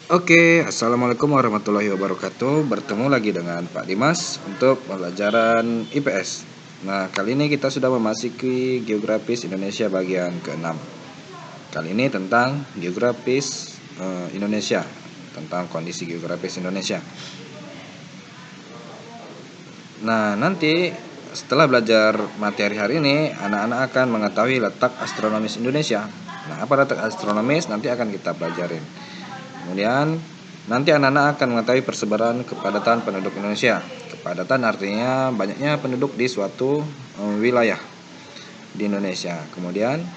Oke, Assalamualaikum warahmatullahi wabarakatuh. Bertemu lagi dengan Pak Dimas untuk pembelajaran IPS. Nah, kali ini kita sudah memasuki geografis Indonesia bagian ke-6. Kali ini tentang geografis Indonesia, tentang kondisi geografis Indonesia. Nah, nanti setelah belajar materi hari ini, anak-anak akan mengetahui letak astronomis Indonesia. Nah, apa letak astronomis nanti akan kita pelajarin. Kemudian nanti anak-anak akan mengetahui persebaran kepadatan penduduk Indonesia. Kepadatan artinya banyaknya penduduk di suatu wilayah di Indonesia. Kemudian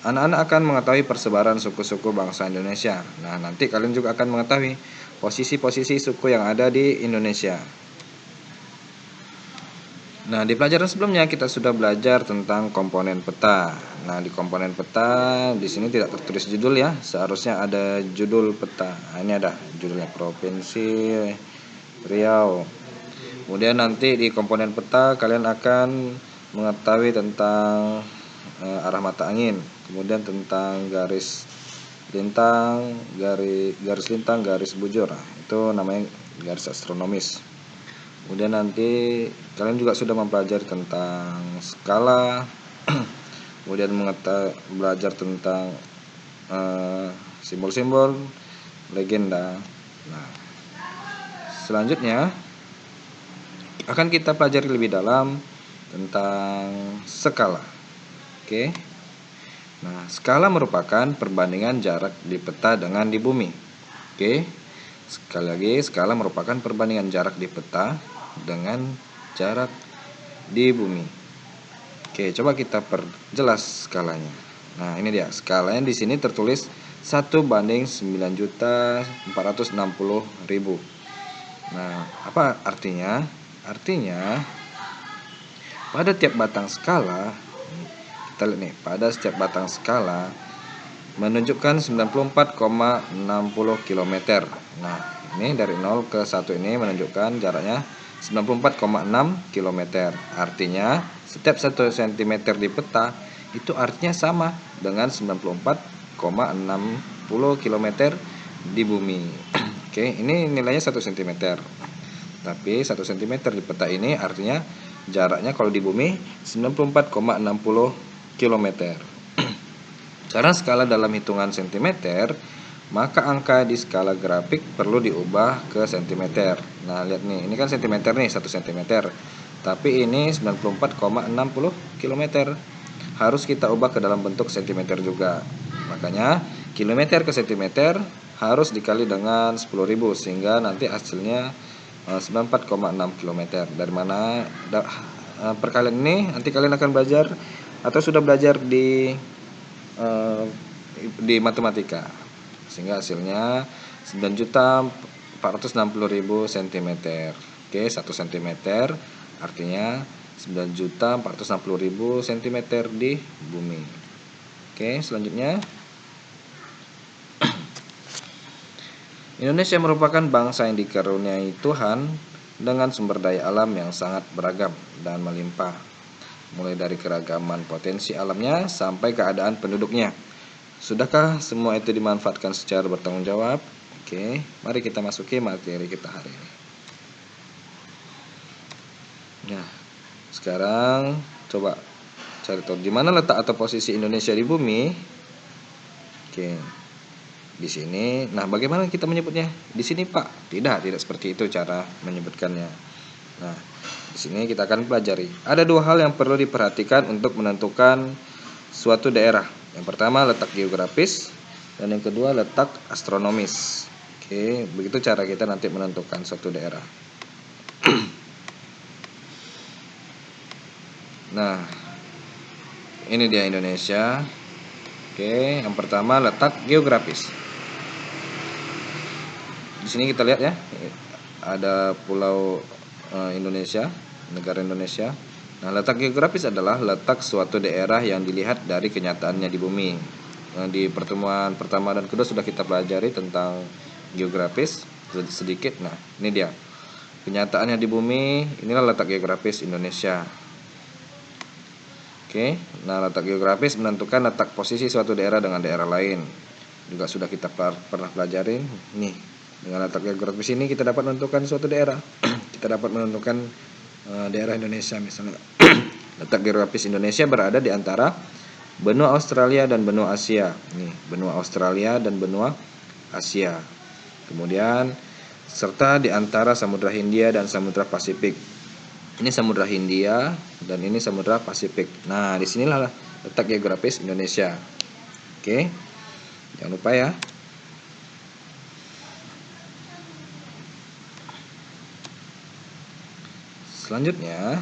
anak-anak akan mengetahui persebaran suku-suku bangsa Indonesia. Nah, nanti kalian juga akan mengetahui posisi-posisi suku yang ada di Indonesia. Nah, di pelajaran sebelumnya kita sudah belajar tentang komponen peta. Nah, di komponen peta di sini tidak tertulis judul ya. Seharusnya ada judul peta. Nah, ini ada judulnya Provinsi Riau. Kemudian nanti di komponen peta kalian akan mengetahui tentang arah mata angin, kemudian tentang garis lintang, garis lintang, garis bujur. Nah, itu namanya garis astronomis. Kemudian nanti kalian juga sudah mempelajari tentang skala, kemudian belajar tentang simbol-simbol, legenda. Nah, selanjutnya akan kita pelajari lebih dalam tentang skala. Oke. Nah, skala merupakan perbandingan jarak di peta dengan di bumi. Oke. Sekali lagi, skala merupakan perbandingan jarak di peta dengan jarak di bumi. Oke, coba kita perjelas skalanya. Nah, ini dia. Skalanya di sini tertulis 1:9.460.000. Nah, apa artinya? Artinya pada tiap batang skala, kita lihat nih, pada setiap batang skala menunjukkan 94,60 km. Nah, ini dari 0 ke 1 ini menunjukkan jaraknya 94,6 km. Artinya setiap 1 cm di peta itu artinya sama dengan 94,60 km di bumi. Oke, ini nilainya 1 cm. Tapi 1 cm di peta ini artinya jaraknya kalau di bumi 94,60 km. Karena skala dalam hitungan cm, maka angka di skala grafik perlu diubah ke cm. Nah, lihat nih, ini kan cm nih, 1 cm. Tapi ini 94,60 km. Harus kita ubah ke dalam bentuk cm juga. Makanya kilometer ke cm harus dikali dengan 10.000 sehingga nanti hasilnya 94,6 km. Dari mana perkalian ini nanti kalian akan belajar atau sudah belajar di matematika, sehingga hasilnya 9.460.000 cm. Oke, 1 cm artinya 9.460.000 cm di bumi. Oke, selanjutnya Indonesia merupakan bangsa yang dikaruniai Tuhan dengan sumber daya alam yang sangat beragam dan melimpah, mulai dari keragaman potensi alamnya sampai keadaan penduduknya. Sudahkah semua itu dimanfaatkan secara bertanggung jawab? Oke, mari kita masuki materi kita hari ini. Nah, sekarang coba cari tahu di mana letak atau posisi Indonesia di bumi. Oke, di sini. Nah, bagaimana kita menyebutnya? Di sini, Pak. Tidak seperti itu cara menyebutkannya. Nah, di sini kita akan pelajari. Ada 2 hal yang perlu diperhatikan untuk menentukan suatu daerah. Yang pertama letak geografis dan yang kedua letak astronomis. Oke, begitu cara kita nanti menentukan suatu daerah. Nah, ini dia Indonesia. Oke, yang pertama letak geografis. Di sini kita lihat ya, ada pulau Indonesia, negara Indonesia. Nah, letak geografis adalah letak suatu daerah yang dilihat dari kenyataannya di bumi. Di pertemuan pertama dan kedua sudah kita pelajari tentang geografis sedikit. Nah, ini dia. Kenyataannya di bumi, inilah letak geografis Indonesia. Oke, nah letak geografis menentukan letak posisi suatu daerah dengan daerah lain. juga sudah kita pernah pelajarin. Nih, dengan letak geografis ini kita dapat menentukan suatu daerah. Kita dapat menentukan daerah Indonesia misalnya. Letak geografis Indonesia berada di antara benua Australia dan benua Asia. Nih, benua Australia dan benua Asia. Kemudian serta di antara Samudra Hindia dan Samudra Pasifik. Ini Samudra Hindia dan ini Samudra Pasifik. Nah, disinilah letak geografis Indonesia. Oke, jangan lupa ya. Selanjutnya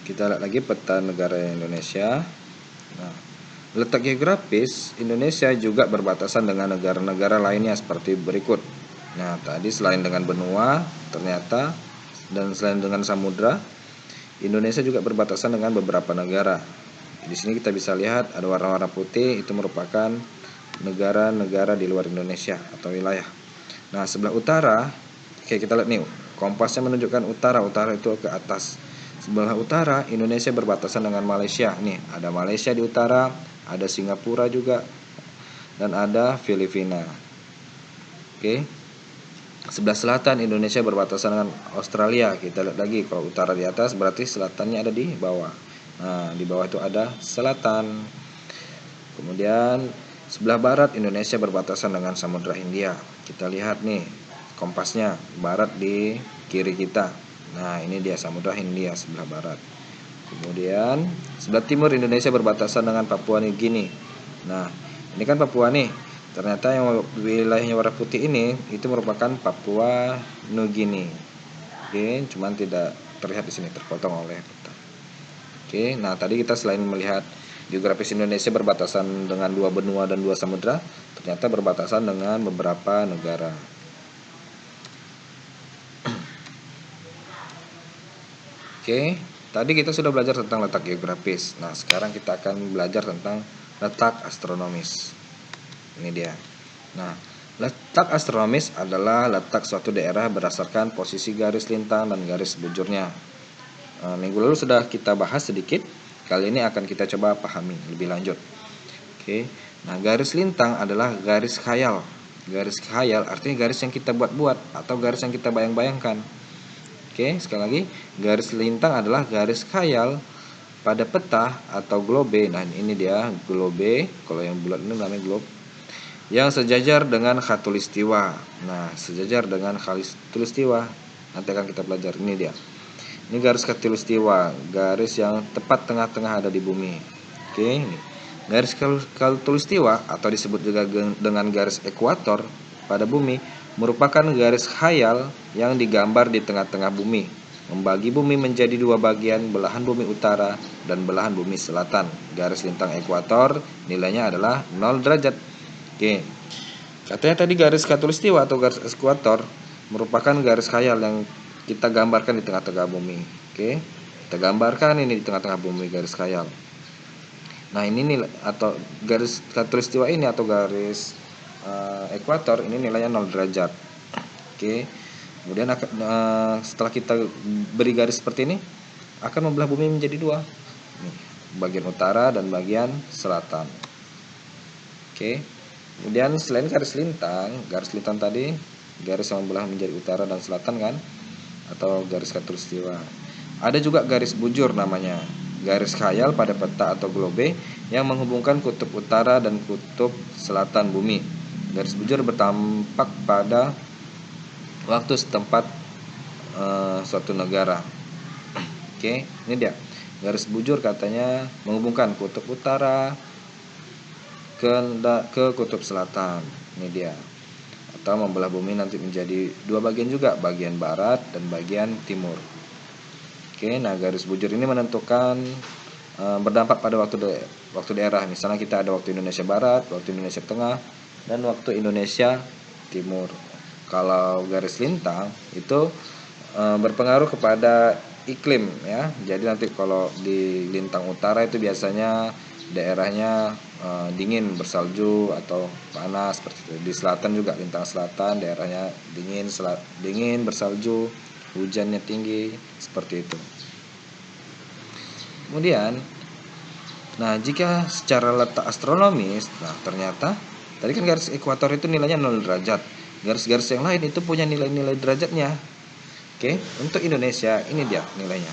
kita lihat lagi peta negara Indonesia. Nah, letak geografis Indonesia juga berbatasan dengan negara-negara lainnya seperti berikut. Nah, tadi selain dengan benua ternyata dan selain dengan samudra, Indonesia juga berbatasan dengan beberapa negara. Di sini kita bisa lihat ada warna-warna putih, itu merupakan negara-negara di luar Indonesia atau wilayah. Nah, sebelah utara, oke kita lihat nih, kompasnya menunjukkan utara itu ke atas. Sebelah utara Indonesia berbatasan dengan Malaysia. Nih, ada Malaysia di utara, ada Singapura juga, dan ada Filipina. Oke. Sebelah selatan Indonesia berbatasan dengan Australia. Kita lihat lagi, kalau utara di atas berarti selatannya ada di bawah. Nah, di bawah itu ada selatan. Kemudian sebelah barat Indonesia berbatasan dengan Samudra Hindia. Kita lihat nih kompasnya, barat di kiri kita. Nah, ini dia Samudra Hindia sebelah barat. Kemudian sebelah timur Indonesia berbatasan dengan Papua Nugini. Nah, ini kan Papua nih. Ternyata yang wilayahnya warna putih ini itu merupakan Papua Nugini. Oke, cuman tidak terlihat di sini, terpotong oleh peta. Oke, nah tadi kita selain melihat geografis Indonesia berbatasan dengan 2 benua dan 2 samudra, ternyata berbatasan dengan beberapa negara. Oke, tadi kita sudah belajar tentang letak geografis. Nah, sekarang kita akan belajar tentang letak astronomis. Ini dia. Nah, letak astronomis adalah letak suatu daerah berdasarkan posisi garis lintang dan garis bujurnya. Minggu lalu sudah kita bahas sedikit. Kali ini akan kita coba pahami lebih lanjut. Oke. Nah, garis lintang adalah garis khayal. Garis khayal artinya garis yang kita buat-buat atau garis yang kita bayang-bayangkan. Oke, sekali lagi, garis lintang adalah garis khayal pada peta atau globe. Nah, ini dia globe. Kalau yang bulat ini namanya globe. Yang sejajar dengan khatulistiwa. Nah, sejajar dengan khatulistiwa nanti akan kita pelajari. Ini dia. Ini garis khatulistiwa, garis yang tepat tengah-tengah ada di bumi. Oke, ini. Garis khatulistiwa atau disebut juga dengan garis ekuator pada bumi merupakan garis khayal yang digambar di tengah-tengah bumi, membagi bumi menjadi 2 bagian, belahan bumi utara dan belahan bumi selatan. Garis lintang ekuator nilainya adalah 0 derajat. Oke, katanya tadi garis khatulistiwa atau garis ekuator merupakan garis khayal yang kita gambarkan di tengah-tengah bumi. Oke, kita gambarkan ini di tengah-tengah bumi garis khayal. Nah, ini nilai atau garis khatulistiwa ini atau garis ekuator ini nilainya 0 derajat. Oke, kemudian setelah kita beri garis seperti ini akan membelah bumi menjadi 2. Nih, bagian utara dan bagian selatan. Oke. Kemudian selain garis lintang tadi garis yang membelah menjadi utara dan selatan kan, atau garis khatulistiwa. Ada juga garis bujur namanya, garis khayal pada peta atau globe yang menghubungkan kutub utara dan kutub selatan bumi. Garis bujur bertampak pada waktu setempat suatu negara. Oke, ini dia. Garis bujur katanya menghubungkan kutub utara ke kutub selatan. Ini dia. Atau membelah bumi nanti menjadi 2 bagian juga, bagian barat dan bagian timur. Oke, nah garis bujur ini menentukan berdampak pada waktu daerah. Misalnya kita ada waktu Indonesia Barat, waktu Indonesia Tengah, dan waktu Indonesia Timur. Kalau garis lintang itu berpengaruh kepada iklim ya. Jadi nanti kalau di lintang utara itu biasanya daerahnya dingin bersalju atau panas seperti itu. Di selatan juga lintang selatan daerahnya dingin bersalju, hujannya tinggi seperti itu. Kemudian Nah, jika secara letak astronomis, nah ternyata tadi kan garis ekuator itu nilainya 0 derajat. Garis-garis yang lain itu punya nilai-nilai derajatnya. Oke, untuk Indonesia ini dia nilainya.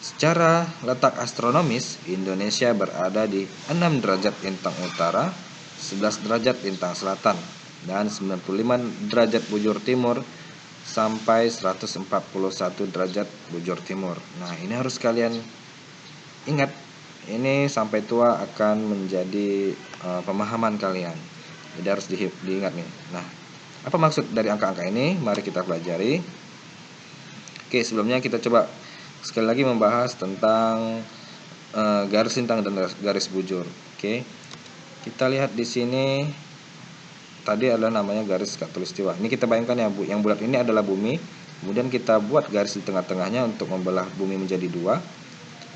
Secara letak astronomis, Indonesia berada di 6 derajat lintang utara, 11 derajat lintang selatan, dan 95 derajat bujur timur sampai 141 derajat bujur timur. Nah, ini harus kalian ingat, ini sampai tua akan menjadi pemahaman kalian. Jadi harus diingat nih. Nah, apa maksud dari angka-angka ini? Mari kita pelajari. Oke, sebelumnya kita coba sekali lagi membahas tentang garis lintang dan garis bujur. Oke, kita lihat di sini tadi adalah namanya garis khatulistiwa. Ini kita bayangkan ya, yang bulat ini adalah bumi. Kemudian kita buat garis di tengah-tengahnya untuk membelah bumi menjadi dua.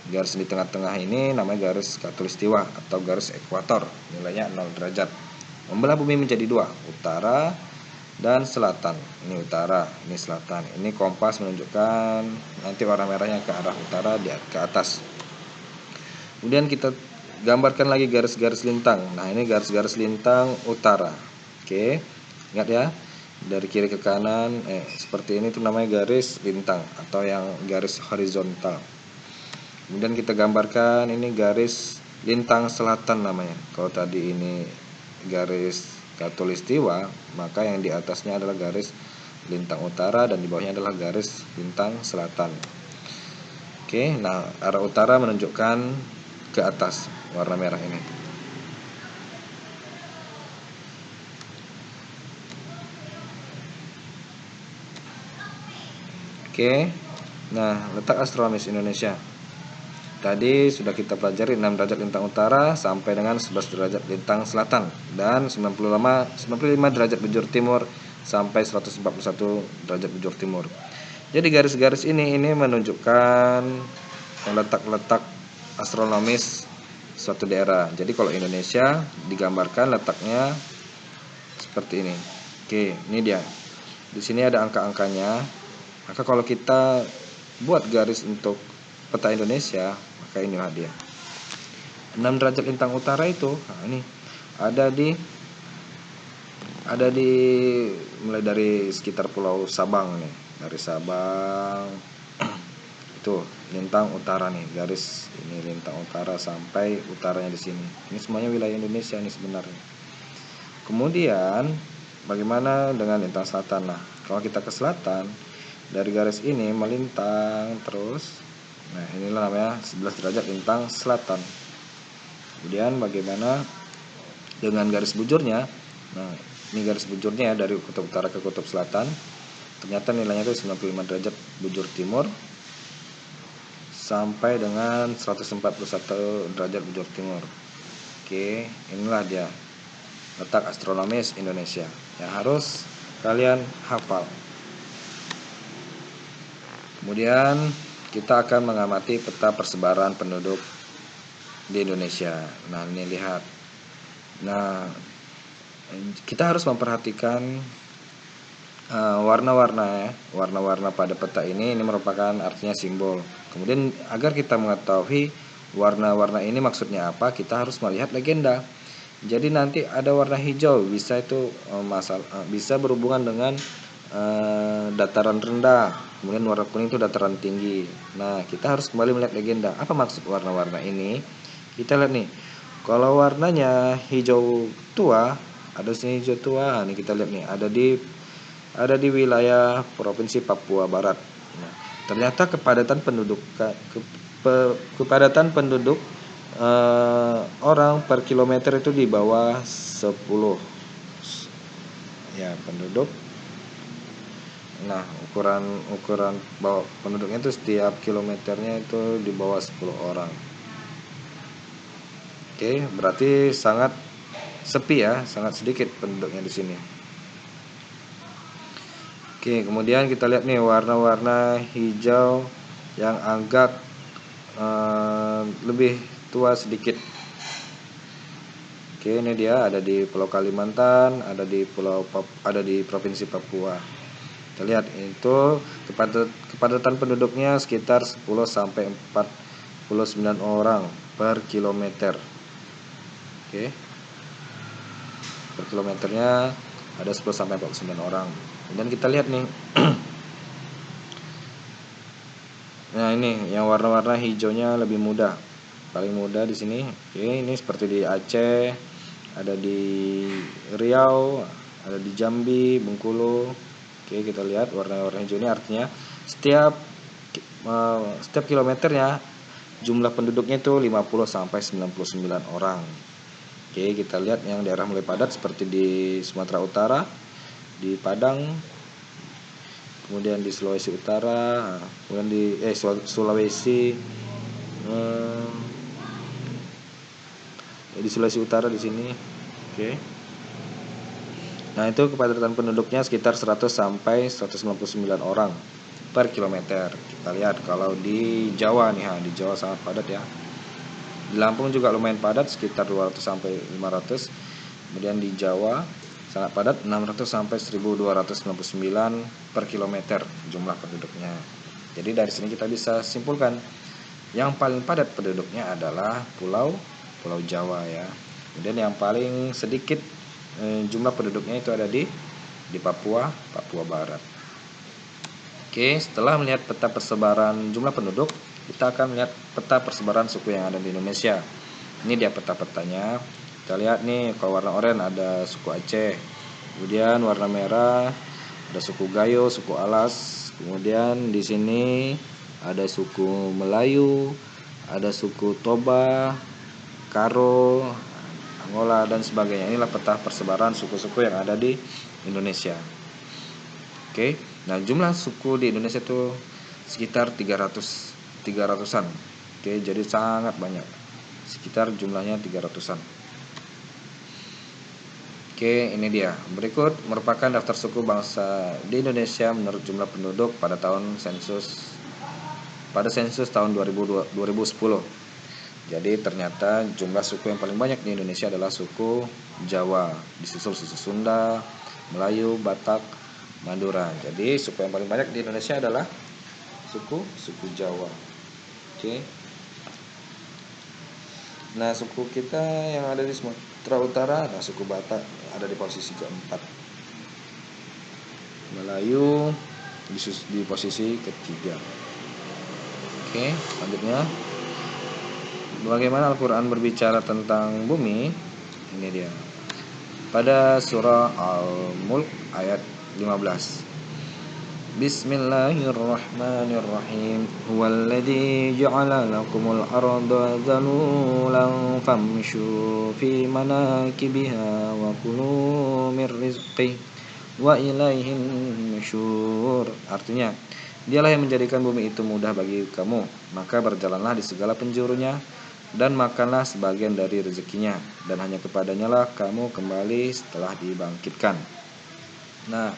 Garis di tengah-tengah ini namanya garis khatulistiwa atau garis ekuator, nilainya 0 derajat. Membelah bumi menjadi dua, utara dan selatan. Ini utara, ini selatan. Ini kompas menunjukkan nanti warna merahnya ke arah utara, ke atas. Kemudian kita gambarkan lagi garis-garis lintang. Nah, ini garis-garis lintang utara. Oke, ingat ya, dari kiri ke kanan seperti ini tuh namanya garis lintang atau yang garis horizontal. Kemudian kita gambarkan ini garis lintang selatan namanya. Kalau tadi ini garis khatulistiwa, maka yang di atasnya adalah garis lintang utara dan di bawahnya adalah garis lintang selatan. Oke, nah arah utara menunjukkan ke atas warna merah ini. Oke, nah letak astronomis Indonesia. Tadi sudah kita pelajari 6 derajat lintang utara sampai dengan 11 derajat lintang selatan dan 95 derajat bujur timur sampai 141 derajat bujur timur. Jadi garis-garis ini menunjukkan letak-letak astronomis suatu daerah. Jadi kalau Indonesia digambarkan letaknya seperti ini. Oke, ini dia. Di sini ada angka-angkanya. Maka kalau kita buat garis untuk peta Indonesia, maka inilah dia. 6 derajat lintang utara itu, nah ini ada di mulai dari sekitar Pulau Sabang nih, dari Sabang itu lintang utara nih, garis ini lintang utara sampai utaranya di sini. Ini semuanya wilayah Indonesia nih sebenarnya. Kemudian bagaimana dengan lintang selatan? Nah, kalau kita ke selatan dari garis ini melintang terus. Nah, inilah namanya 11 derajat lintang selatan. Kemudian bagaimana dengan garis bujurnya? Nah, ini garis bujurnya ya, dari kutub utara ke kutub selatan. Ternyata nilainya itu 95 derajat bujur timur sampai dengan 141 derajat bujur timur. Oke, inilah dia letak astronomis Indonesia yang harus kalian hafal. Kemudian kita akan mengamati peta persebaran penduduk di Indonesia. Nah, ini lihat. Nah, kita harus memperhatikan warna-warna pada peta ini merupakan artinya simbol. Kemudian agar kita mengetahui warna-warna ini maksudnya apa, kita harus melihat legenda. Jadi nanti ada warna hijau, bisa itu bisa berhubungan dengan dataran rendah. Kemudian warna kuning itu dataran tinggi. Nah, kita harus kembali melihat legenda. Apa maksud warna-warna ini? Kita lihat nih. Kalau warnanya hijau tua, ada sini hijau tua. Nih kita lihat nih, ada di wilayah Provinsi Papua Barat. Nah, ternyata kepadatan penduduk orang per kilometer itu di bawah 10 ya penduduk. Nah, ukuran bawah penduduknya itu setiap kilometernya itu di bawah 10 orang. Oke, berarti sangat sepi ya, sangat sedikit penduduknya di sini. Oke, kemudian kita lihat nih warna-warna hijau yang agak lebih tua sedikit. Oke, ini dia ada di Pulau Kalimantan, ada di Provinsi Papua. Kita lihat itu kepadatan penduduknya sekitar 10 sampai 49 orang. per kilometer. Oke. Per kilometernya ada 10 sampai 49 orang. Kemudian kita lihat nih. Nah, ini yang warna-warna hijaunya lebih mudah. Paling mudah di sini. Oke, ini seperti di Aceh, ada di Riau, ada di Jambi, Bengkulu. Oke, kita lihat warna-warna hijau ini artinya setiap kilometernya jumlah penduduknya itu 50 sampai 99 orang. Oke, kita lihat yang daerah mulai padat seperti di Sumatera Utara, di Padang, kemudian di Sulawesi Utara, kemudian di Sulawesi, di Sulawesi Utara di sini. Oke. Nah, itu kepadatan penduduknya sekitar 100 sampai 199 orang per kilometer. Kita lihat kalau di Jawa nih, di Jawa sangat padat ya. Di Lampung juga lumayan padat sekitar 200 sampai 500. Kemudian di Jawa sangat padat 600 sampai 1299 per kilometer jumlah penduduknya. Jadi dari sini kita bisa simpulkan yang paling padat penduduknya adalah Pulau Jawa ya. Kemudian yang paling sedikit jumlah penduduknya itu ada di Papua Barat. Oke, setelah melihat peta persebaran jumlah penduduk, kita akan melihat peta persebaran suku yang ada di Indonesia. Ini dia peta-petanya. Kita lihat nih, kalau warna oranye ada suku Aceh. Kemudian warna merah ada suku Gayo, suku Alas. Kemudian di sini ada suku Melayu, ada suku Toba, Karo, Angola dan sebagainya. Inilah peta persebaran suku-suku yang ada di Indonesia. Oke. Nah, jumlah suku di Indonesia itu sekitar 300-an. Oke, jadi sangat banyak. Sekitar jumlahnya 300-an. Oke, ini dia. Berikut merupakan daftar suku bangsa di Indonesia menurut jumlah penduduk pada sensus tahun 2010. Jadi ternyata jumlah suku yang paling banyak di Indonesia adalah suku Jawa, disusul suku Sunda, Melayu, Batak, Madura. Jadi suku yang paling banyak di Indonesia adalah suku Jawa. Oke. Nah, suku kita yang ada di Sumatera Utara, nah suku Batak ada di posisi keempat. Melayu di posisi ketiga. Oke, selanjutnya. Bagaimana Al-Quran berbicara tentang bumi? Ini dia. Pada surah Al-Mulk ayat 15. Bismillahirrahmanirrahim. Huwallazi ja'ala lakumul arda dhalulan famshu fi manakibiha wa kulu mir rizqi wa ilaihin nusyur. Artinya, Dialah yang menjadikan bumi itu mudah bagi kamu, maka berjalanlah di segala penjurunya dan makanlah sebagian dari rezekinya, dan hanya kepadanya lah kamu kembali setelah dibangkitkan. Nah,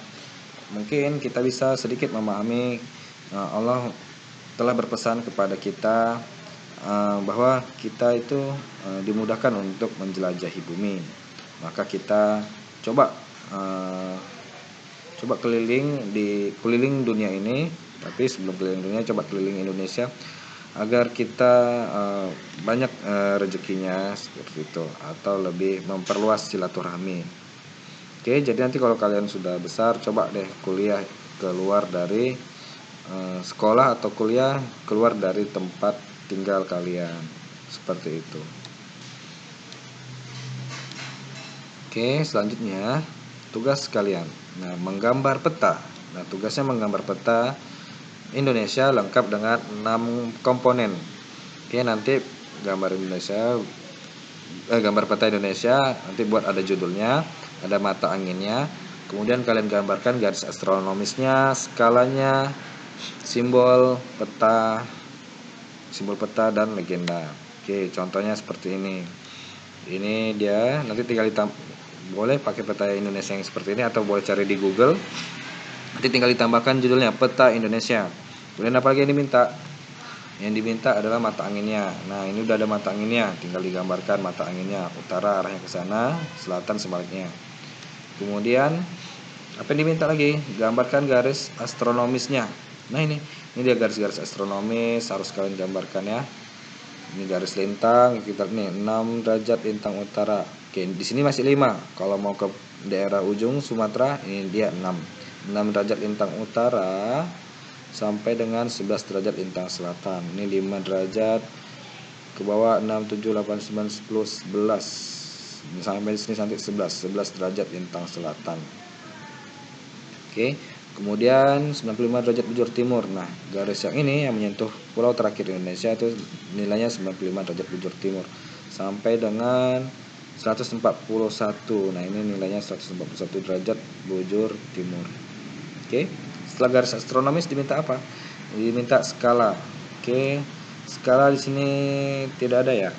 mungkin kita bisa sedikit memahami Allah telah berpesan kepada kita bahwa kita itu dimudahkan untuk menjelajahi bumi. Maka kita coba keliling dunia ini, tapi sebelum keliling dunia coba keliling Indonesia agar kita banyak rezekinya seperti itu, atau lebih memperluas silaturahmi. Oke, jadi nanti kalau kalian sudah besar, coba deh kuliah keluar dari sekolah atau kuliah keluar dari tempat tinggal kalian, seperti itu. Oke, selanjutnya tugas kalian. Nah, menggambar peta. Nah, tugasnya menggambar peta Indonesia lengkap dengan 6 komponen. Oke, nanti gambar peta Indonesia nanti buat ada judulnya, ada mata anginnya, kemudian kalian gambarkan garis astronomisnya, skalanya, simbol peta dan legenda. Oke, contohnya seperti ini. Ini dia, nanti tinggal boleh pakai peta Indonesia yang seperti ini atau boleh cari di Google. Nanti tinggal ditambahkan judulnya peta Indonesia. Kemudian apa lagi yang diminta? Yang diminta adalah mata anginnya. Nah, ini udah ada mata anginnya, tinggal digambarkan mata anginnya. Utara arahnya ke sana, selatan sebaliknya. Kemudian apa yang diminta lagi? Gambarkan garis astronomisnya. Nah, ini dia garis-garis astronomis, harus kalian gambarkan ya. Ini garis lintang kita nih 6 derajat lintang utara. Oke, di sini masih 5. Kalau mau ke daerah ujung Sumatera ini dia 6. 6 derajat lintang utara sampai dengan 11 derajat lintang selatan. Ini 5 derajat ke bawah 6 7 8 9 10 11. Sampai sini sampai 11 derajat lintang selatan. Oke. Kemudian 95 derajat bujur timur. Nah, garis yang ini yang menyentuh pulau terakhir Indonesia itu nilainya 95 derajat bujur timur sampai dengan 141. Nah, ini nilainya 141 derajat bujur timur. Oke. Setelah garis astronomis diminta apa? Diminta skala. Oke. Skala di sini tidak ada ya.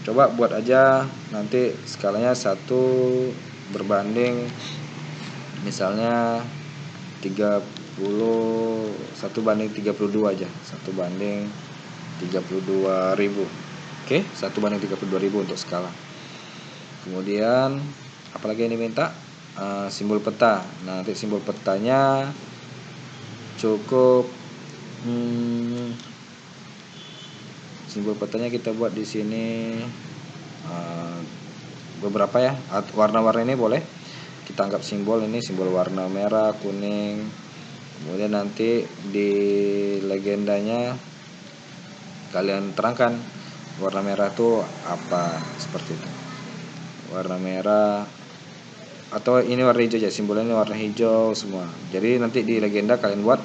Coba buat aja nanti skalanya 1 berbanding misalnya 1 banding 32 aja. 1 banding 32.000. Oke, 1 banding 32.000 untuk skala. Kemudian apalagi yang diminta? Simbol peta. Nah, nanti simbol petanya cukup simbol petanya kita buat di sini beberapa ya. Warna-warna ini boleh kita anggap simbol. Ini simbol warna merah, kuning. Kemudian nanti di legendanya kalian terangkan warna merah itu apa, seperti itu. Warna merah atau ini warna hijau ya, simbolnya ini warna hijau semua. Jadi nanti di legenda kalian buat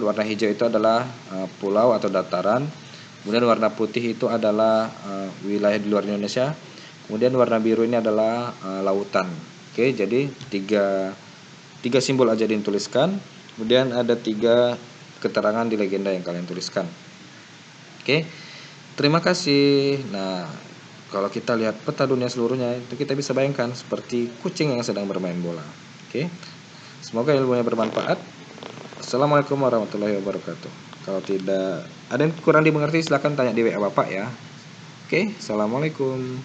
warna hijau itu adalah pulau atau dataran. Kemudian warna putih itu adalah wilayah di luar Indonesia. Kemudian warna biru ini adalah lautan. Oke, jadi tiga simbol aja dituliskan. Kemudian ada 3 keterangan di legenda yang kalian tuliskan. Oke, terima kasih. Nah, kalau kita lihat peta dunia seluruhnya itu kita bisa bayangkan seperti kucing yang sedang bermain bola. Oke, semoga ilmunya bermanfaat. Assalamualaikum warahmatullahi wabarakatuh. Kalau tidak ada yang kurang dimengerti silahkan tanya di WA Bapak ya. Oke, assalamualaikum.